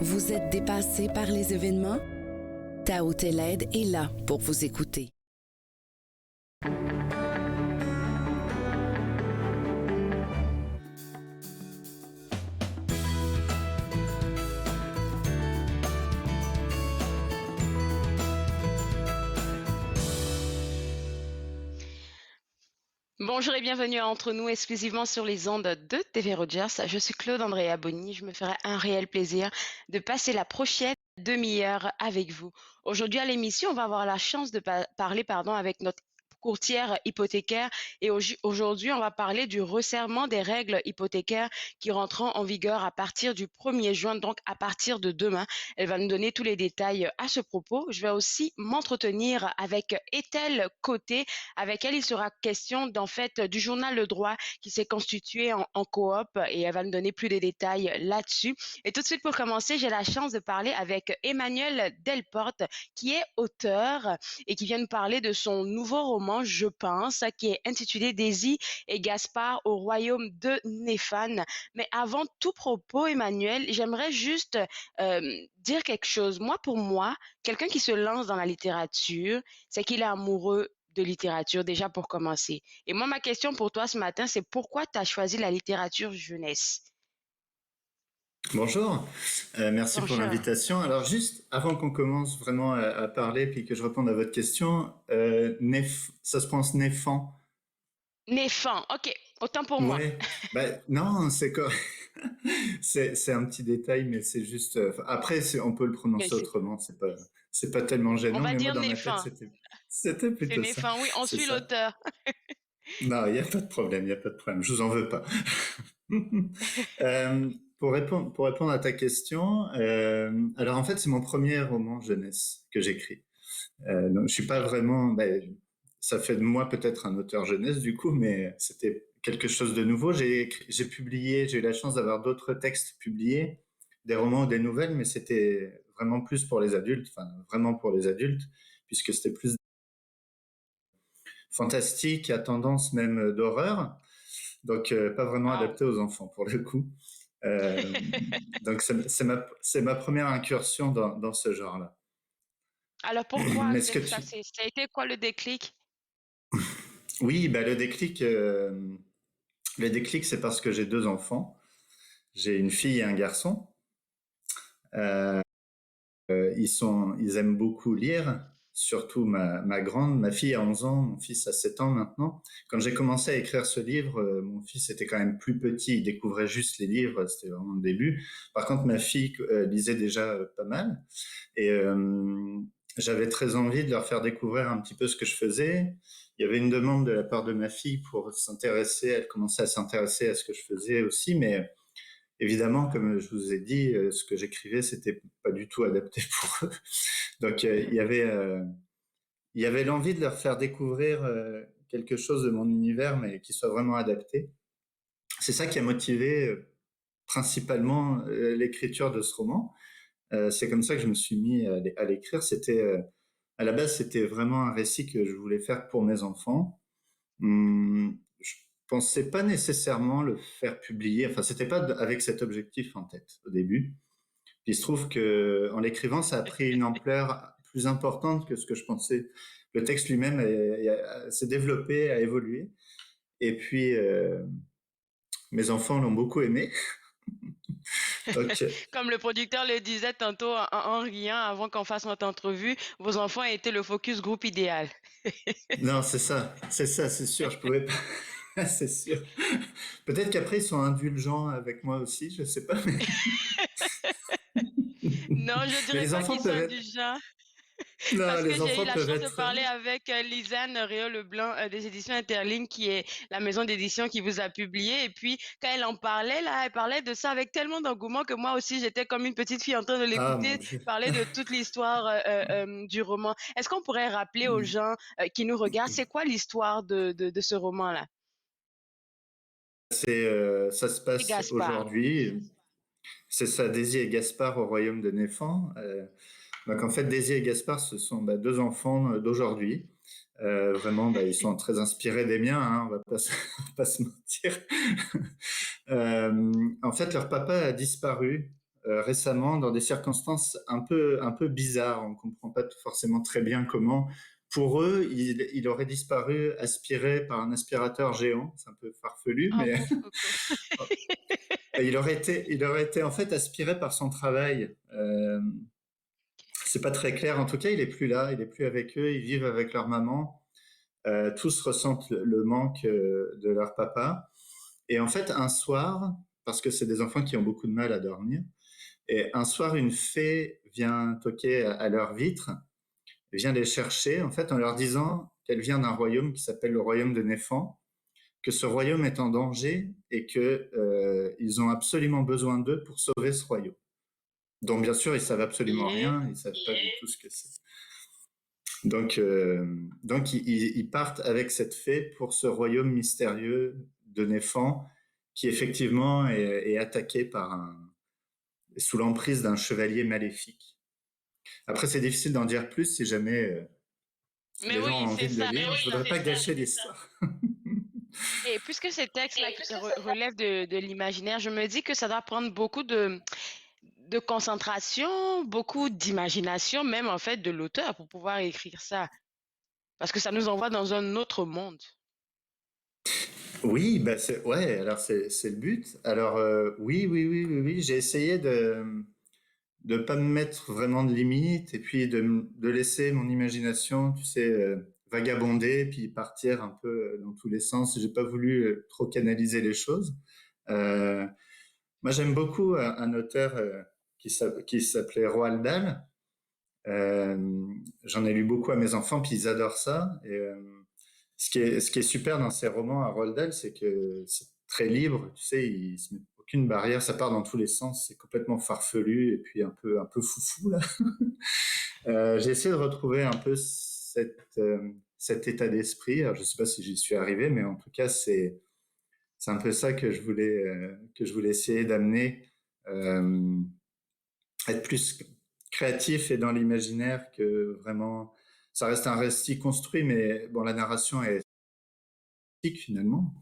Vous êtes dépassé par les événements? Tao te l'aide est là pour vous écouter. Bonjour et bienvenue à Entre nous, exclusivement sur les ondes de TV Rogers. Je suis Claude Andrea Bonny. Je me ferai un réel plaisir de passer la prochaine demi-heure avec vous. Aujourd'hui à l'émission, on va avoir la chance de parler avec notre courtière hypothécaire et aujourd'hui on va parler du resserrement des règles hypothécaires qui rentreront en vigueur à partir du 1er juin, donc à partir de demain. Elle va nous donner tous les détails à ce propos. Je vais aussi m'entretenir avec Ethel Côté, avec elle il sera question du journal Le Droit qui s'est constitué en coop et elle va nous donner plus de détails là-dessus. Et tout de suite pour commencer, j'ai la chance de parler avec Emmanuel Delporte qui est auteur et qui vient nous parler de son nouveau roman Je pense, qui est intitulé Daisy et Gaspard au royaume de Néphane. Mais avant tout propos, Emmanuel, j'aimerais juste dire quelque chose. Pour moi, quelqu'un qui se lance dans la littérature, c'est qu'il est amoureux de littérature, déjà pour commencer. Et moi, ma question pour toi ce matin, c'est pourquoi tu as choisi la littérature jeunesse? Bonjour, merci pour Bonjour. l'invitation. Alors juste avant qu'on commence vraiment à parler puis que je réponde à votre question, ça se prononce Néphan. Néphan, ok, autant pour moi. Ouais, non, c'est quoi? C'est un petit détail, mais c'est juste. Après, on peut le prononcer Merci. autrement. C'est pas tellement On gênant, va mais moi dire dans ma tête Néphan. c'était C'est plutôt ça. Néphan, oui, on C'est suit ça. l'auteur. Non, il y a pas de problème, il y a pas de problème. Je vous en veux pas. Euh, pour répondre à ta question, alors en fait c'est mon premier roman jeunesse que j'écris. Donc je suis pas vraiment, ça fait de moi peut-être un auteur jeunesse du coup, mais c'était quelque chose de nouveau. J'ai publié, j'ai eu la chance d'avoir d'autres textes publiés, des romans ou des nouvelles, mais c'était vraiment plus pour les adultes, enfin vraiment pour les adultes, puisque c'était plus fantastique, à tendance même d'horreur, donc pas vraiment Wow. adapté aux enfants pour le coup. Euh, donc c'est ma première incursion dans ce genre-là. Alors pourquoi Mais ce que ça a été quoi le déclic? oui, le déclic, c'est parce que j'ai deux enfants. J'ai une fille et un garçon. Euh, ils aiment beaucoup lire, surtout ma grande. Ma fille a 11 ans, mon fils a 7 ans maintenant. Quand j'ai commencé à écrire ce livre, mon fils était quand même plus petit, il découvrait juste les livres, c'était vraiment le début. Par contre, ma fille lisait déjà pas mal. Et j'avais très envie de leur faire découvrir un petit peu ce que je faisais. Il y avait une demande de la part de ma fille pour s'intéresser, elle commençait à s'intéresser à ce que je faisais aussi, mais évidemment, comme je vous ai dit, ce que j'écrivais, c'était pas du tout adapté pour eux. Donc il y avait l'envie de leur faire découvrir quelque chose de mon univers, mais qui soit vraiment adapté. C'est ça qui a motivé principalement l'écriture de ce roman. C'est comme ça que je me suis mis à l'écrire. À la base, c'était vraiment un récit que je voulais faire pour mes enfants. Je pensais pas nécessairement le faire publier. Enfin, c'était pas avec cet objectif en tête au début. Puis il se trouve que en l'écrivant, ça a pris une ampleur plus importante que ce que je pensais. Le texte lui-même s'est développé, a évolué. Et puis mes enfants l'ont beaucoup aimé. Donc Comme le producteur le disait tantôt en riant avant qu'on fasse notre entrevue, vos enfants étaient le focus group idéal. non, c'est sûr. Je pouvais pas. C'est sûr. Peut-être qu'après ils sont indulgents avec moi aussi, je sais pas. Non, je Mais dirais les pas enfants qu'ils sont peuvent être. indigents. Non, Parce que les j'ai eu enfants la peuvent chance de être. parler avec Lisanne Réau-Leblanc des éditions Interligne, qui est la maison d'édition qui vous a publié. Et puis, quand elle en parlait, là, elle parlait de ça avec tellement d'engouement que moi aussi, j'étais comme une petite fille en train de Ah mon l'écouter Dieu. parler de toute l'histoire du roman. Est-ce qu'on pourrait rappeler aux gens qui nous regardent, c'est quoi l'histoire de ce roman-là? Ça se Et passe Gaspard. aujourd'hui. C'est ça, Daisy et Gaspard au royaume de Néphan. Donc en fait, Daisy et Gaspard, ce sont deux enfants d'aujourd'hui. Vraiment, ils sont très inspirés des miens, hein, on va pas, pas se mentir. En fait, leur papa a disparu récemment dans des circonstances un peu bizarres. On ne comprend pas forcément très bien comment. Pour eux, il aurait disparu aspiré par un aspirateur géant. C'est un peu farfelu, Oh, mais pauvre coco. il aurait été en fait aspiré par son travail. C'est pas très clair. En tout cas, il est plus là, il est plus avec eux. Ils vivent avec leur maman. Tous ressentent le manque de leur papa. Et en fait, un soir, parce que c'est des enfants qui ont beaucoup de mal à dormir, et un soir, une fée vient toquer à leur vitre, vient les chercher, en fait, en leur disant qu'elle vient d'un royaume qui s'appelle le royaume de Néphant, que ce royaume est en danger et que ils ont absolument besoin d'eux pour sauver ce royaume. Donc, bien sûr, ils savent absolument Yeah. rien, ils savent pas du tout ce que c'est. Donc, ils partent avec cette fée pour ce royaume mystérieux de Néphant, qui effectivement est attaqué sous l'emprise d'un chevalier maléfique. Après, c'est difficile d'en dire plus si jamais Mais les gens oui, ont c'est envie de le ça, lire. c'est Je ça. voudrais pas gâcher l'histoire. Et puisque ces textes-là relèvent de l'imaginaire, je me dis que ça doit prendre beaucoup de concentration, beaucoup d'imagination, même en fait de l'auteur pour pouvoir écrire ça. Parce que ça nous envoie dans un autre monde. Oui, bah ouais, alors c'est le but. Alors oui, j'ai essayé de pas me mettre vraiment de limites et puis de laisser mon imagination, tu sais, vagabonder puis partir un peu dans tous les sens. J'ai pas voulu trop canaliser les choses. Euh, Moi, j'aime beaucoup un auteur qui s'appelait Roald Dahl. Euh, J'en ai lu beaucoup à mes enfants, puis ils adorent ça. Et ce qui est super dans ces romans à Roald Dahl, c'est que c'est très libre. Tu sais, il se met aucune barrière, ça part dans tous les sens. C'est complètement farfelu et puis un peu foufou là. J'ai essayé de retrouver un peu cet état d'esprit. Alors, je sais pas si j'y suis arrivé, mais en tout cas, c'est un peu ça que je voulais essayer d'amener, euh, être plus créatif et dans l'imaginaire que vraiment. Ça reste un récit construit, mais bon, la narration est statique finalement.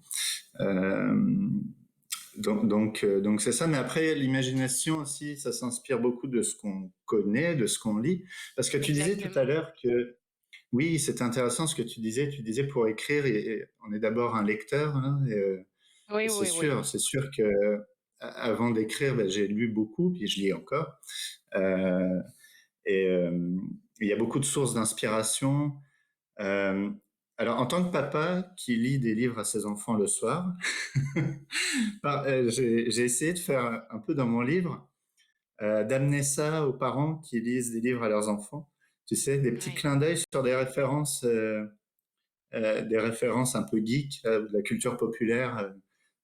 Euh, donc c'est ça. Mais après, l'imagination aussi, ça s'inspire beaucoup de ce qu'on connaît, de ce qu'on lit. Parce que tu disais tout à Exactement. l'heure que oui, c'était intéressant ce que tu disais. Tu disais pour écrire, et on est d'abord un lecteur, hein, et Oui, oui, oui. c'est sûr que avant d'écrire, ben, j'ai lu beaucoup, puis je lis encore. Euh, et il y a beaucoup de sources d'inspiration. Euh, alors, en tant que papa qui lit des livres à ses enfants le soir, j'ai essayé de faire un peu dans mon livre, d'amener ça aux parents qui lisent des livres à leurs enfants. Tu sais, des petits Oui. clins d'œil sur des références un peu geek, de la culture populaire.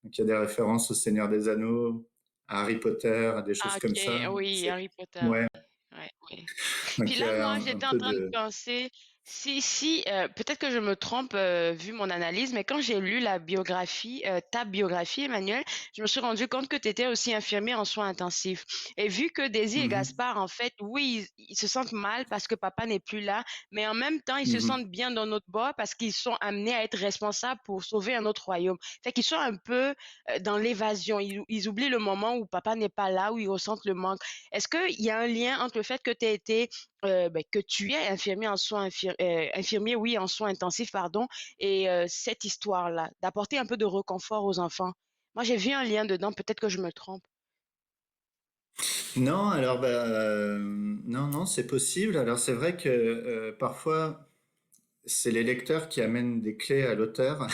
Donc, il y a des références au Seigneur des Anneaux, à Harry Potter, à des Ah, choses comme ok, ça. oui, Harry Potter, Ouais, oui. Ouais, oui. Puis donc il y là, a moi, un j'étais en peu train de de. penser, peut-être que je me trompe vu mon analyse, mais quand j'ai lu la biographie, ta biographie, Emmanuel, je me suis rendu compte que tu étais aussi infirmier en soins intensifs. Et vu que Daisy et Mhm, Gaspard, en fait, oui, ils se sentent mal parce que papa n'est plus là, mais en même temps, ils se mhm. sentent bien dans notre bord parce qu'ils sont amenés à être responsables pour sauver un autre royaume. Fait qu'ils sont un peu dans l'évasion. Ils oublient le moment où papa n'est pas là, où ils ressentent le manque. Est-ce qu'il y a un lien entre le fait que tu été, que tu es infirmier en soins infirmier, oui, en soins intensifs, pardon, et cette histoire-là, d'apporter un peu de réconfort aux enfants? Moi, j'ai vu un lien dedans, peut-être que je me trompe. Non, alors bah, non, c'est possible. Alors c'est vrai que parfois c'est les lecteurs qui amènent des clés à l'auteur.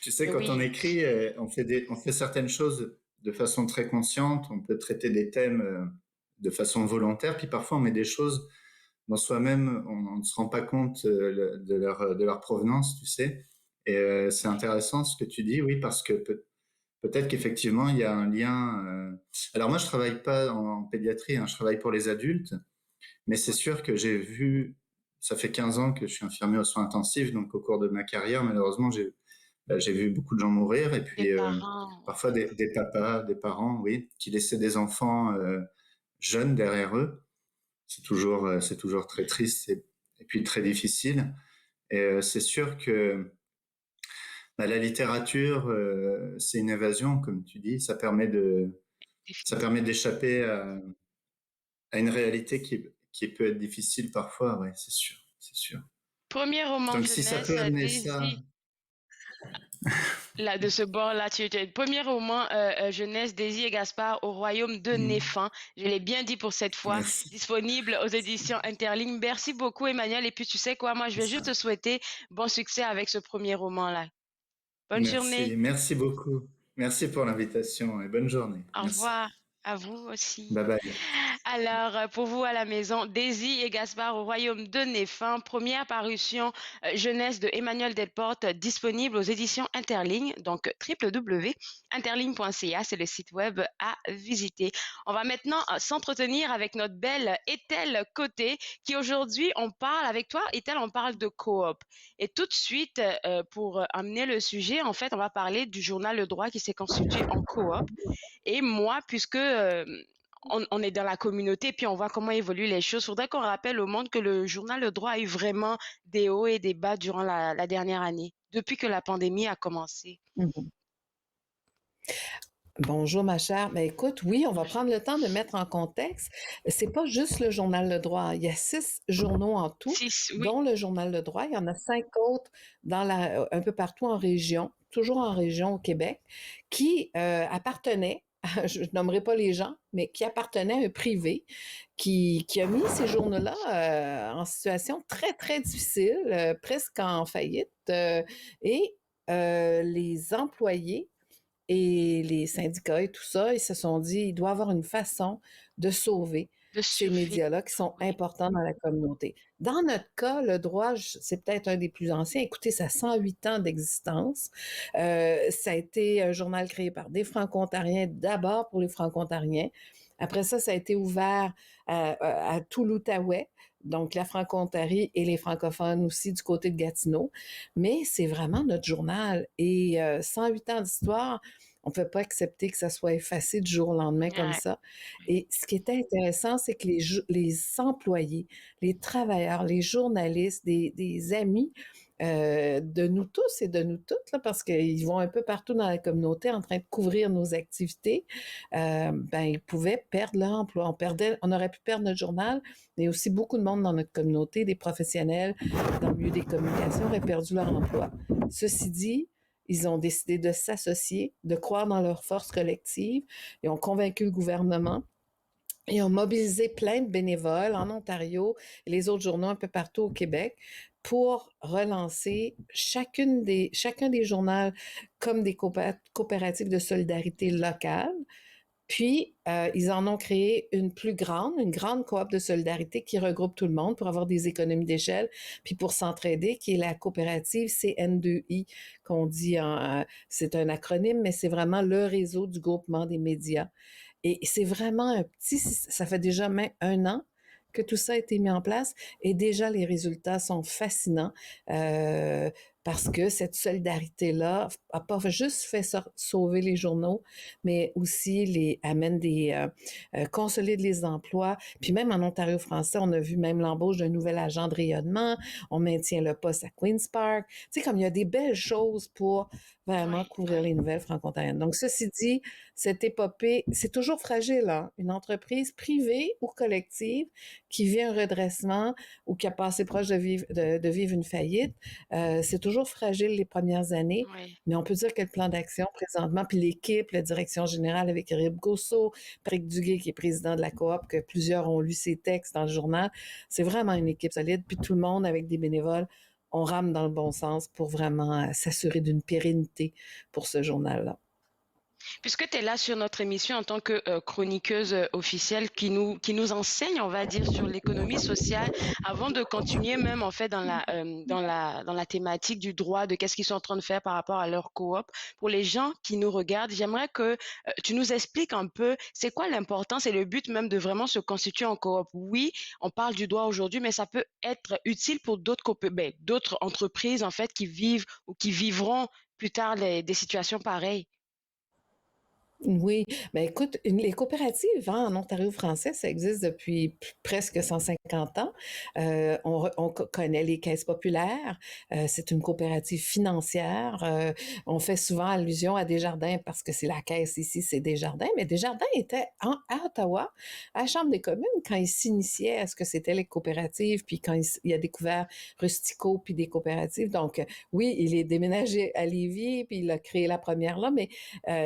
Tu sais, quand on Oui, écrit, on fait certaines choses de façon très consciente. On peut traiter des thèmes de façon volontaire, puis parfois on met des choses dans soi-même, on ne se rend pas compte de leur provenance, tu sais. Et c'est oui, intéressant ce que tu dis, oui, parce que peut-être qu'effectivement, il y a un lien. Alors moi, je travaille pas en pédiatrie, hein, je travaille pour les adultes, mais c'est ok. sûr que j'ai vu, ça fait 15 ans que je suis infirmier aux soins intensifs, donc au cours de ma carrière, malheureusement, j'ai vu beaucoup de gens mourir, et Des puis parents, parfois des papas, des parents, oui, qui laissaient des enfants jeunes derrière eux. C'est toujours très triste et puis très difficile. Et c'est sûr que bah, la littérature, c'est une évasion, comme tu dis. Ça permet ça permet d'échapper à une réalité qui peut être difficile parfois, ouais, c'est sûr, c'est sûr. Premier roman Donc si ça jeunesse, peut amener ça, Daisy. Là, de ce bord-là, premier roman jeunesse, Daisy et Gaspard au royaume de Néfin. Je l'ai bien dit pour cette fois. merci, Disponible aux éditions Interligne. Merci beaucoup, Emmanuel. Et puis, tu sais quoi, moi, je vais juste te souhaiter bon succès avec ce premier roman-là. Bonne journée. merci beaucoup. Merci pour l'invitation et bonne journée. Au Merci. revoir. À vous aussi. Bye bye. Alors, pour vous à la maison, Daisy et Gaspard au royaume de Néfin, première parution jeunesse de Emmanuel Delporte, disponible aux éditions Interligne, donc www.interligne.ca, c'est le site web à visiter. On va maintenant s'entretenir avec notre belle Ethel Côté, qui aujourd'hui, on parle avec toi, Ethel, on parle de coop. Et tout de suite, pour amener le sujet, en fait, on va parler du journal Le Droit qui s'est constitué en coop. Et moi, puisque on est dans la communauté, puis on voit comment évoluent les choses, il faudrait qu'on rappelle au monde que le journal Le Droit a eu vraiment des hauts et des bas durant la dernière année, depuis que la pandémie a commencé. Mhm. Bonjour ma chère. Ben écoute, oui, on va prendre le temps de mettre en contexte. C'est pas juste le journal Le Droit. Il y a 6 journaux en tout, Oui, dont le journal Le Droit. Il y en a 5 autres un peu partout en région, toujours en région au Québec, qui appartenaient, je nommerai pas les gens, mais qui appartenaient à un privé qui a mis ces journaux-là en situation très, très difficile, presque en faillite. Et les employés et les syndicats et tout ça, ils se sont dit, il doit y avoir une façon de sauver de ces survie. médias-là qui sont Oui. importants dans la communauté. Dans notre cas, Le Droit, c'est peut-être un des plus anciens. Écoutez, ça a 108 ans d'existence. Ça a été un journal créé par des Franco-Ontariens, d'abord pour les Franco-Ontariens. Après ça a été ouvert à tout l'Outaouais, donc la Franco-Ontarie et les francophones aussi du côté de Gatineau. Mais c'est vraiment notre journal. Et 108 ans d'histoire, on ne peut pas accepter que ça soit effacé du jour au lendemain comme Ouais. ça. Et ce qui était intéressant, c'est que les employés, les travailleurs, les journalistes, des amis de nous tous et de nous toutes, là, parce qu'ils vont un peu partout dans la communauté en train de couvrir nos activités, ben, ils pouvaient perdre leur emploi. On aurait pu perdre notre journal, mais aussi beaucoup de monde dans notre communauté, des professionnels dans le milieu des communications auraient perdu leur emploi. Ceci dit, ils ont décidé de s'associer, de croire dans leur force collective. Ils ont convaincu le gouvernement. Ils ont mobilisé plein de bénévoles en Ontario et les autres journaux un peu partout au Québec pour relancer chacun des journaux comme des coopératives de solidarité locale. Puis, ils en ont créé une grande coop de solidarité qui regroupe tout le monde pour avoir des économies d'échelle, puis pour s'entraider, qui est la coopérative CN2I, qu'on dit c'est un acronyme, mais c'est vraiment le réseau du groupement des médias. Et c'est vraiment ça fait déjà même 1 an que tout ça a été mis en place et déjà les résultats sont fascinants parce que cette solidarité-là a pas juste fait sauver les journaux, mais aussi consolide les emplois. Puis même en Ontario français, on a vu même l'embauche d'un nouvel agent de rayonnement, on maintient le poste à Queen's Park. Tu sais, comme il y a des belles choses pour vraiment couvrir les nouvelles franco-ontariennes. Donc, ceci dit, cette épopée, c'est toujours fragile, hein? Une entreprise privée ou collective qui vit un redressement ou qui a passé proche de vivre une faillite, c'est toujours fragile les premières années, mais on peut dire que le plan d'action présentement, puis l'équipe, la direction générale avec Eric Gosso, Patrick Duguay qui est président de la coop, que plusieurs ont lu ses textes dans le journal, c'est vraiment une équipe solide, puis tout le monde avec des bénévoles, on rame dans le bon sens pour vraiment s'assurer d'une pérennité pour ce journal-là. Puisque tu es là sur notre émission en tant que chroniqueuse officielle qui nous enseigne, on va dire, sur l'économie sociale, avant de continuer même en fait dans la thématique du droit, de qu'est-ce qu'ils sont en train de faire par rapport à leur coop, pour les gens qui nous regardent, j'aimerais que tu nous expliques un peu c'est quoi l'importance et le but même de vraiment se constituer en coop. Oui, on parle du droit aujourd'hui, mais ça peut être utile pour d'autres entreprises en fait qui vivent ou qui vivront plus tard des situations pareilles. Oui, ben écoute, les coopératives en Ontario français, ça existe depuis presque 150 ans. Connaît les caisses populaires. C'est une coopérative financière. On fait souvent allusion à Desjardins parce que c'est la caisse ici, c'est Desjardins. Mais Desjardins était à Ottawa, à la Chambre des communes, quand il s'initiait à ce que c'était les coopératives, puis quand il a découvert Rustico, puis des coopératives. Donc, oui, il est déménagé à Lévis, puis il a créé la première là, mais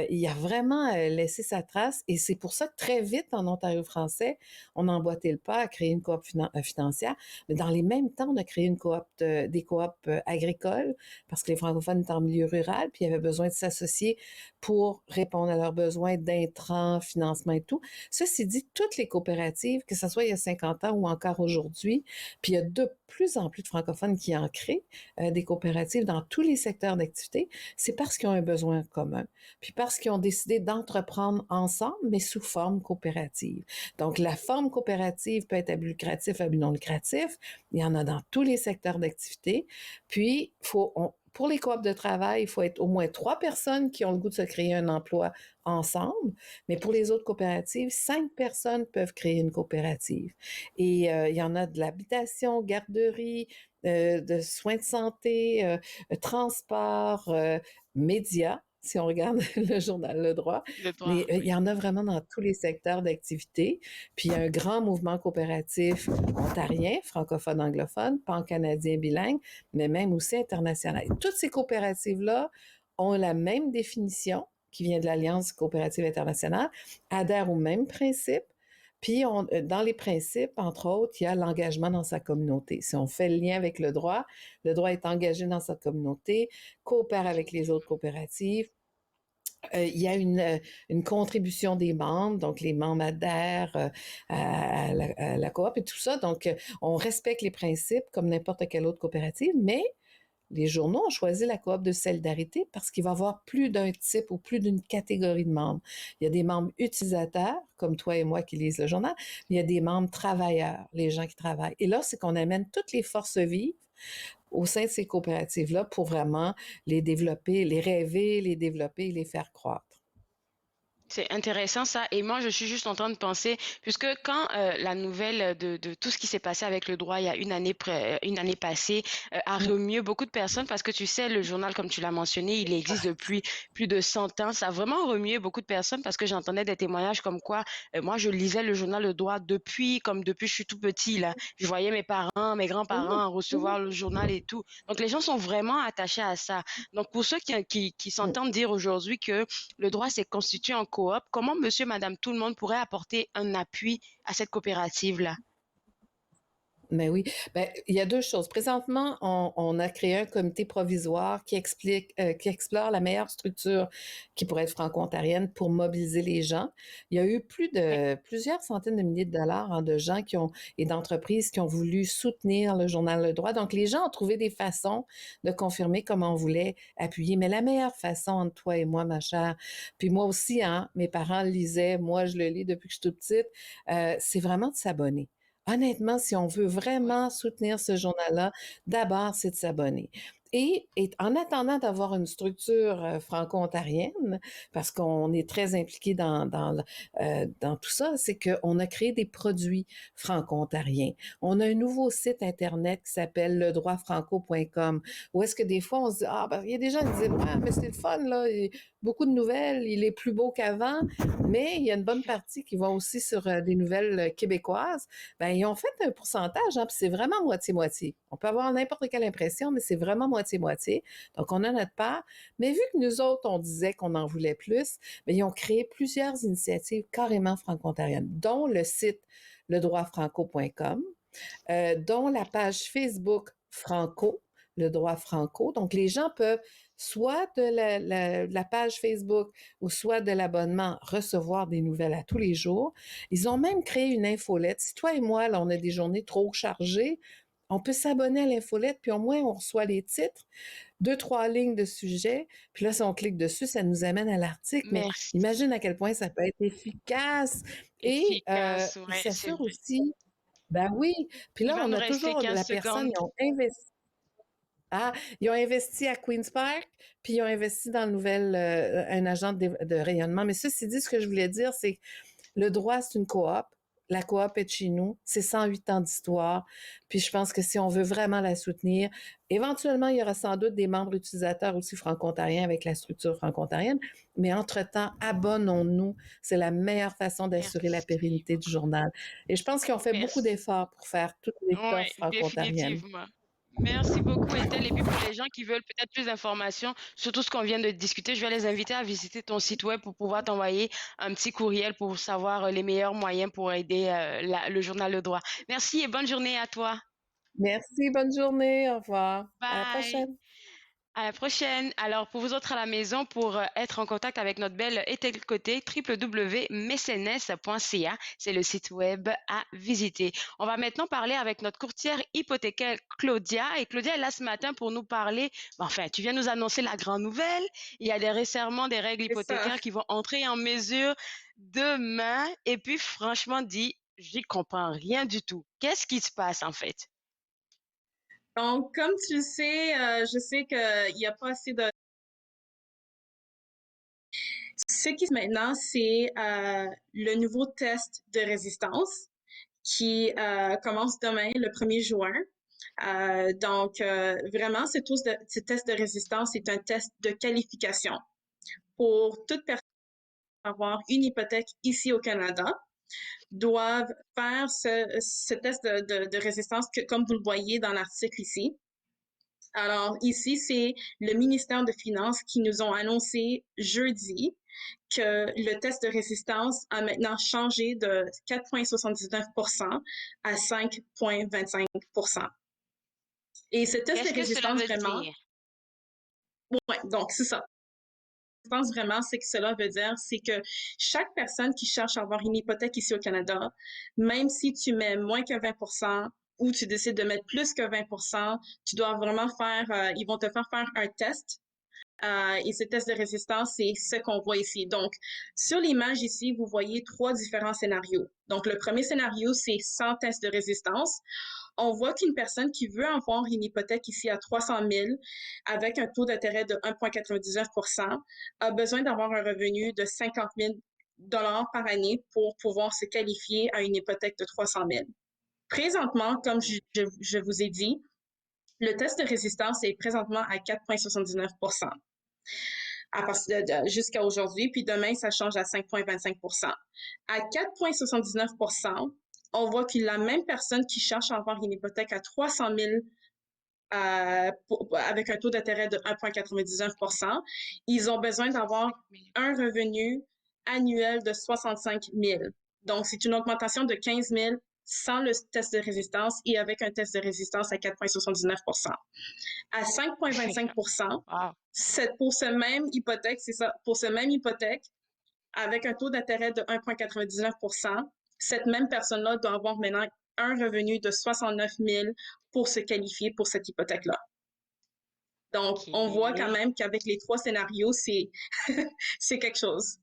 il a vraiment laissé sa trace et c'est pour ça que très vite en Ontario français, on a emboîté le pas à créer une coop financière, mais dans les mêmes temps, on a créé des coops agricoles parce que les francophones étaient en milieu rural, puis ils avaient besoin de s'associer pour répondre à leurs besoins d'intrants, financement et tout. Ceci dit, toutes les coopératives, que ce soit il y a 50 ans ou encore aujourd'hui, puis il y a de plus en plus de francophones qui en créent des coopératives dans tous les secteurs d'activité, c'est parce qu'ils ont un besoin commun puis parce qu'ils ont décidé d'entreprendre ensemble, mais sous forme coopérative. Donc, la forme coopérative peut être à but lucratif, à but non lucratif. Il y en a dans tous les secteurs d'activité. Puis, pour les coops de travail, il faut être au moins 3 personnes qui ont le goût de se créer un emploi ensemble. Mais pour les autres coopératives, 5 personnes peuvent créer une coopérative. Et il y en a de l'habitation, garderie, de soins de santé, transport, médias, si on regarde le journal Le Droit. Le droit, Mais il y oui. en a vraiment dans tous les secteurs d'activité. Puis il y a un grand mouvement coopératif ontarien, francophone, anglophone, pan-canadien, bilingue, mais même aussi international. Et toutes ces coopératives-là ont la même définition qui vient de l'Alliance coopérative internationale, adhèrent au même principe, puis, dans les principes, entre autres, il y a l'engagement dans sa communauté. Si on fait le lien avec le droit est engagé dans sa communauté, coopère avec les autres coopératives. Il y a une contribution des membres, donc les membres adhèrent à la coop et tout ça. Donc, on respecte les principes comme n'importe quelle autre coopérative, mais les journaux ont choisi la coop de solidarité parce qu'il va y avoir plus d'un type ou plus d'une catégorie de membres. Il y a des membres utilisateurs, comme toi et moi qui lisent le journal, mais il y a des membres travailleurs, les gens qui travaillent. Et là, c'est qu'on amène toutes les forces vives au sein de ces coopératives-là pour vraiment les développer, les rêver, les développer et les faire croître. C'est intéressant ça. Et moi, je suis juste en train de penser, puisque quand la nouvelle de tout ce qui s'est passé avec le droit il y a une année passée a remué beaucoup de personnes, parce que tu sais, le journal, comme tu l'as mentionné, il existe depuis plus de 100 ans. Ça a vraiment remué beaucoup de personnes parce que j'entendais des témoignages comme quoi, moi, je lisais le journal Le Droit depuis que je suis tout petit, là. Je voyais mes parents, mes grands-parents recevoir le journal et tout. Donc, les gens sont vraiment attachés à ça. Donc, pour ceux qui s'entendent dire aujourd'hui que le droit s'est constitué en coop. Comment monsieur, madame, tout le monde pourrait apporter un appui à cette coopérative-là? Ben oui. Ben, il y a deux choses. Présentement, on a créé un comité provisoire qui explore la meilleure structure qui pourrait être franco-ontarienne pour mobiliser les gens. Il y a eu Oui. plusieurs centaines de milliers de dollars de gens et d'entreprises qui ont voulu soutenir le journal Le Droit. Donc, les gens ont trouvé des façons de confirmer comment on voulait appuyer. Mais la meilleure façon entre toi et moi, ma chère, puis moi aussi, hein, mes parents le lisaient, moi je le lis depuis que je suis toute petite, c'est vraiment de s'abonner. Honnêtement, si on veut Oui. vraiment soutenir ce journal-là, d'abord, c'est de s'abonner. Et en attendant d'avoir une structure franco-ontarienne, parce qu'on est très impliqué dans tout ça, c'est qu'on a créé des produits franco-ontariens. On a un nouveau site Internet qui s'appelle ledroitfranco.com, où est-ce que des fois, on se dit, ah, ben, il y a des gens qui disent, ouais, mais c'est le fun, là, beaucoup de nouvelles, il est plus beau qu'avant, mais il y a une bonne partie qui va aussi sur des nouvelles québécoises. Ben, ils ont fait un pourcentage, hein, puis c'est vraiment moitié-moitié. On peut avoir n'importe quelle impression, mais c'est vraiment moitié-moitié. Donc, on a notre part. Mais vu que nous autres, on disait qu'on en voulait plus, ben, ils ont créé plusieurs initiatives carrément franco-ontariennes, dont le site ledroitfranco.com, dont la page Facebook Franco, le droit franco. Donc, les gens peuvent soit de la page Facebook ou soit de l'abonnement recevoir des nouvelles à tous les jours. Ils ont même créé une infolette. Si toi et moi, là, on a des journées trop chargées, on peut s'abonner à l'infolette, puis au moins, on reçoit les titres, 2, 3 lignes de sujet, puis là, si on clique dessus, ça nous amène à l'article. Mais Merci. imagine à quel point ça peut être efficace. Et Efficace, il ouais, c'est s'assure vrai. aussi ben oui, puis Il là, va on nous a rester toujours 15 la personne, secondes. ils ont investi. Ah, ils ont investi à Queen's Park, puis ils ont investi dans un agent de rayonnement. Mais ceci dit, ce que je voulais dire, c'est que le droit, c'est une coop. La coop est de chez nous. C'est 108 ans d'histoire. Puis je pense que si on veut vraiment la soutenir, éventuellement, il y aura sans doute des membres utilisateurs aussi franco-ontariens avec la structure franco-ontarienne. Mais entre-temps, abonnons-nous. C'est la meilleure façon d'assurer la Merci. pérennité du journal. Et je pense qu'ils ont fait beaucoup Merci. d'efforts pour faire toute l'étoffe Oui, franco-ontarienne. définitivement. Merci beaucoup, Estelle. Et puis pour les gens qui veulent peut-être plus d'informations sur tout ce qu'on vient de discuter, je vais les inviter à visiter ton site web pour pouvoir t'envoyer un petit courriel pour savoir les meilleurs moyens pour aider le journal Le Droit. Merci et bonne journée à toi. Merci, bonne journée, au revoir. À la Bye. prochaine. À la prochaine. Alors, pour vous autres à la maison, pour être en contact avec notre belle Estelle Côté, www.mecenes.ca, c'est le site web à visiter. On va maintenant parler avec notre courtière hypothécaire Claudia. Et Claudia est là ce matin pour nous parler. Enfin, tu viens nous annoncer la grande nouvelle. Il y a récemment des règles C'est ça. hypothécaires qui vont entrer en mesure demain. Et puis, franchement dit, j'y comprends rien du tout. Qu'est-ce qui se passe en fait? Donc, comme tu le sais, je sais qu'il n'y a pas assez de... Ce qui se passe maintenant, c'est le nouveau test de résistance qui commence demain, le 1er juin. Vraiment, ce test de résistance est un test de qualification pour toute personne qui va avoir une hypothèque ici au Canada doivent faire ce test de résistance comme vous le voyez dans l'article ici. Alors ici, c'est le ministère des Finances qui nous ont annoncé jeudi que le test de résistance a maintenant changé de 4,79% à 5,25%. Et ce test Qu'est-ce de que cela résistance veut vraiment, dire? ouais, donc c'est ça. Je pense vraiment, c'est que cela veut dire, c'est que chaque personne qui cherche à avoir une hypothèque ici au Canada, même si tu mets moins que 20% ou tu décides de mettre plus que 20%, tu dois vraiment ils vont te faire un test. Et ce test de résistance, c'est ce qu'on voit ici. Donc, sur l'image ici, vous voyez 3 différents scénarios. Donc, le premier scénario, c'est sans test de résistance. On voit qu'une personne qui veut avoir une hypothèque ici à 300 000 avec un taux d'intérêt de 1,99% a besoin d'avoir un revenu de 50 000 dollars par année pour pouvoir se qualifier à une hypothèque de 300 000. Présentement, comme je vous ai dit, le test de résistance est présentement à 4,79% jusqu'à aujourd'hui, puis demain, ça change à 5,25%. À 4,79%, on voit que la même personne qui cherche à avoir une hypothèque à 300 000 avec un taux d'intérêt de 1,99%, ils ont besoin d'avoir un revenu annuel de 65 000. Donc, c'est une augmentation de 15 000 sans le test de résistance et avec un test de résistance à 4,79%. À 5,25%, Wow. pour ce même hypothèque, c'est ça, pour ce même hypothèque, avec un taux d'intérêt de 1,99%, cette même personne-là doit avoir maintenant un revenu de 69 000 pour se qualifier pour cette hypothèque-là. Donc, on voit quand OK. même qu'avec les 3 scénarios, c'est quelque chose.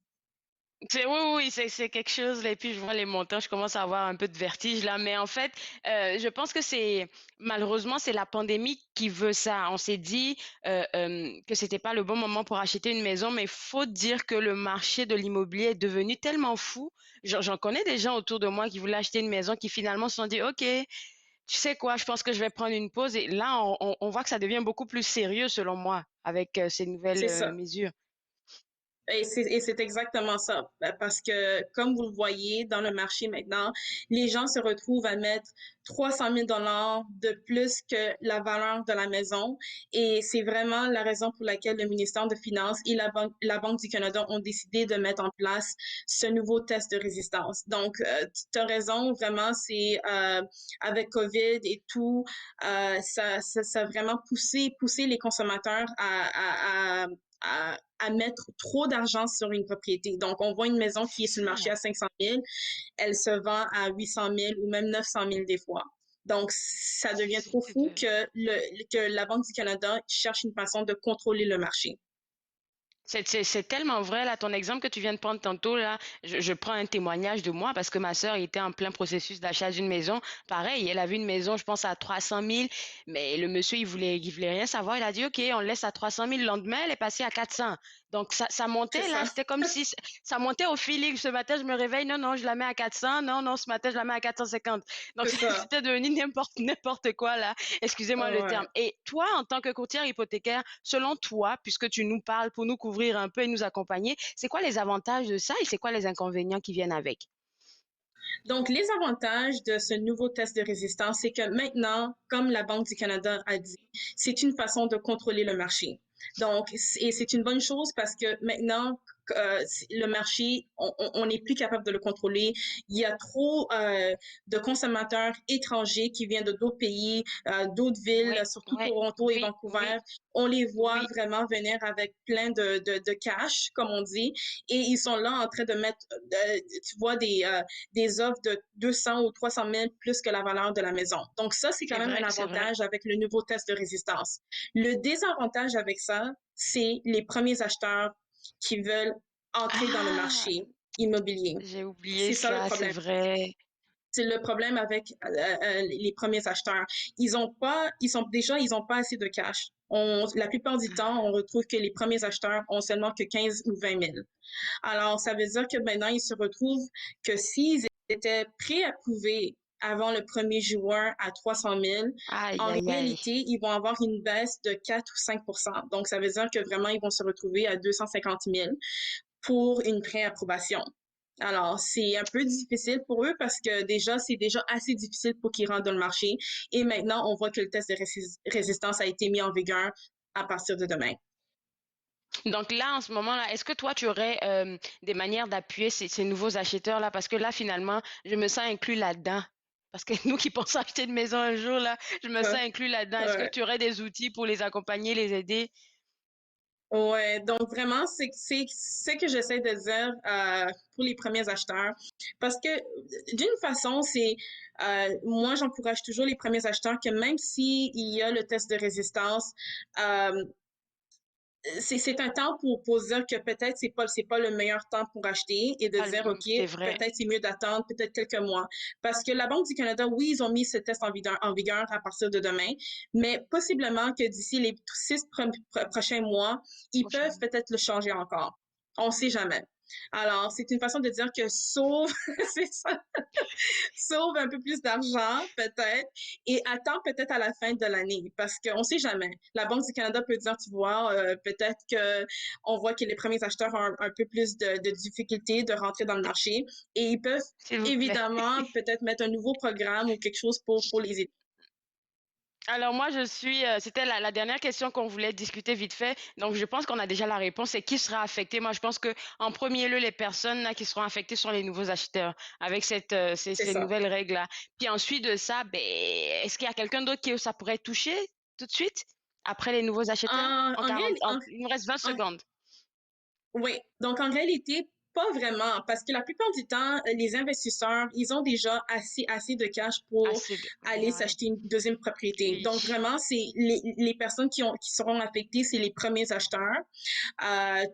Oui, oui, c'est quelque chose là et puis je vois les montants, je commence à avoir un peu de vertige là, mais en fait, je pense que c'est malheureusement, c'est la pandémie qui veut ça. On s'est dit, que c'était pas le bon moment pour acheter une maison, mais il faut dire que le marché de l'immobilier est devenu tellement fou. J'en connais des gens autour de moi qui voulaient acheter une maison qui finalement se sont dit: «OK, tu sais quoi? Je pense que je vais prendre une pause» et là, on voit que ça devient beaucoup plus sérieux selon moi avec, ces nouvelles, C'est ça. mesures. Et c'est exactement ça. Parce que, comme vous le voyez dans le marché maintenant, les gens se retrouvent à mettre 300 000 dollars de plus que la valeur de la maison. Et c'est vraiment la raison pour laquelle le ministère des Finances et la Banque du Canada ont décidé de mettre en place ce nouveau test de résistance. Donc, tu as raison, vraiment, c'est avec COVID et tout, ça a vraiment poussé les consommateurs à mettre trop d'argent sur une propriété. Donc, on voit une maison qui est C'est sur le marché ça. à 500 000, elle se vend à 800 000 ou même 900 000 des fois. Donc, ça devient trop C'est fou que la Banque du Canada cherche une façon de contrôler le marché. C'est tellement vrai, là, ton exemple que tu viens de prendre tantôt, là, je prends un témoignage de moi parce que ma sœur était en plein processus d'achat d'une maison. Pareil, elle avait une maison, je pense, à 300 000, mais le monsieur, il voulait rien savoir. Il a dit, OK, on le laisse à 300 000. Le lendemain, elle est passée à 400. Donc, ça C'est montait, là, ça, c'était comme si ça montait au feeling. Ce matin, je me réveille, non, non, je la mets à 400. Non, non, ce matin, je la mets à 450. Donc, c'est ça. c'était devenu n'importe quoi, là. Excusez-moi le terme. Ouais. Et toi, en tant que courtière hypothécaire, selon toi, puisque tu nous parles pour nous couvrir un peu et nous accompagner, c'est quoi les avantages de ça et c'est quoi les inconvénients qui viennent avec? Donc, les avantages de ce nouveau test de résistance, c'est que maintenant, comme la Banque du Canada a dit, c'est une façon de contrôler le marché. Donc, et c'est une bonne chose parce que maintenant, le marché, on n'est plus capable de le contrôler. Il y a trop de consommateurs étrangers qui viennent de d'autres pays, d'autres villes, Oui, surtout oui, Toronto et oui, Vancouver. oui, On les voit oui, vraiment venir avec plein de cash, comme on dit, et ils sont là en train de mettre, tu vois, des offres de 200 ou 300 000 plus que la valeur de la maison. Donc ça, c'est quand c'est même un vrai, c'est vrai. avantage avec le nouveau test de résistance. Le désavantage avec ça, c'est les premiers acheteurs qui veulent entrer dans le Ah, marché immobilier. j'ai oublié C'est ça le ça, c'est problème. vrai. C'est le problème avec les premiers acheteurs. Ils ont pas assez de cash. La plupart du temps, on retrouve que les premiers acheteurs ont seulement que 15 ou 20 000. Alors, ça veut dire que maintenant, ils se retrouvent que s'ils étaient préapprouvés avant le 1er juin à 300 000, Aïe, en aïe, aïe. réalité, ils vont avoir une baisse de 4 ou 5 Donc, ça veut dire que vraiment, ils vont se retrouver à 250 000 pour une préapprobation. Alors, c'est un peu difficile pour eux parce que déjà, c'est déjà assez difficile pour qu'ils rentrent dans le marché. Et maintenant, on voit que le test de résistance a été mis en vigueur à partir de demain. Donc là, en ce moment-là, est-ce que toi, tu aurais des manières d'appuyer ces nouveaux acheteurs-là? Parce que là, finalement, je me sens inclus là-dedans. Parce que nous qui pensons acheter une maison un jour, là, je me sens Ouais, inclus là-dedans. Est-ce que ouais. tu aurais des outils pour les accompagner, les aider? Ouais, donc vraiment, c'est ce que j'essaie de dire pour les premiers acheteurs. Parce que d'une façon, moi, j'encourage toujours les premiers acheteurs que même s'il y a le test de résistance, euh, c'est un temps pour se dire que peut-être c'est pas le meilleur temps pour acheter et de Ah, dire, OK, c'est vrai. peut-être c'est mieux d'attendre peut-être quelques mois. Parce que la Banque du Canada, oui, ils ont mis ce test en vigueur à partir de demain, mais possiblement que d'ici les 6 prochains mois, ils peuvent Prochaine. peut-être le changer encore. On sait jamais. Alors, c'est une façon de dire que sauve, c'est ça, sauve un peu plus d'argent, peut-être, et attends peut-être à la fin de l'année, parce qu'on sait jamais. La Banque du Canada peut dire, tu vois, peut-être que on voit que les premiers acheteurs ont un peu plus de difficultés de rentrer dans le marché, et ils peuvent S'il vous plaît. évidemment peut-être mettre un nouveau programme ou quelque chose pour les aider. Alors moi, c'était la dernière question qu'on voulait discuter vite fait. Donc je pense qu'on a déjà la réponse. C'est qui sera affecté? Moi, je pense que en premier lieu, les personnes là, qui seront affectées sont les nouveaux acheteurs avec C'est ces ça. nouvelles règles-là. Puis ensuite de ça, ben, est-ce qu'il y a quelqu'un d'autre qui ça pourrait toucher tout de suite après les nouveaux acheteurs? En, en, réel- Il nous reste 20 en, secondes. Oui, donc en réalité, pas vraiment, parce que la plupart du temps, les investisseurs, ils ont déjà assez de cash pour Assez de... aller Ouais. s'acheter une deuxième propriété. Oui. Donc vraiment, c'est les personnes qui seront affectées, c'est les premiers acheteurs.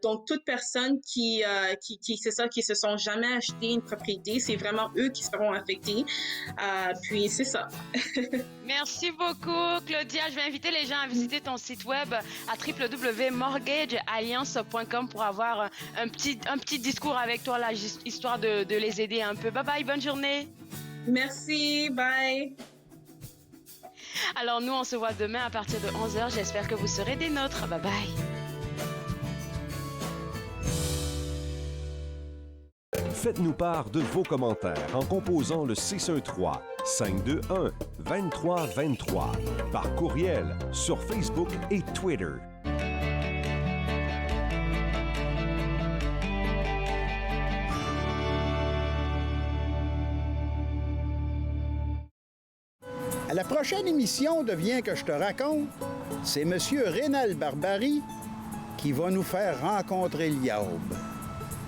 Donc toute personne c'est ça, qui se sont jamais acheté une propriété, c'est vraiment eux qui seront affectés. Puis c'est ça. Merci beaucoup, Claudia. Je vais inviter les gens à visiter ton site web à www.mortgagealliance.com pour avoir un petit discours avec toi, là, histoire de les aider un peu. Bye bye, bonne journée. Merci, bye. Alors, nous, on se voit demain à partir de 11h. J'espère que vous serez des nôtres. Bye bye. Faites-nous part de vos commentaires en composant le 613-521-2323 par courriel sur Facebook et Twitter. À la prochaine émission de Viens que je te raconte, c'est M. Rénal Barbary qui va nous faire rencontrer le yaourt.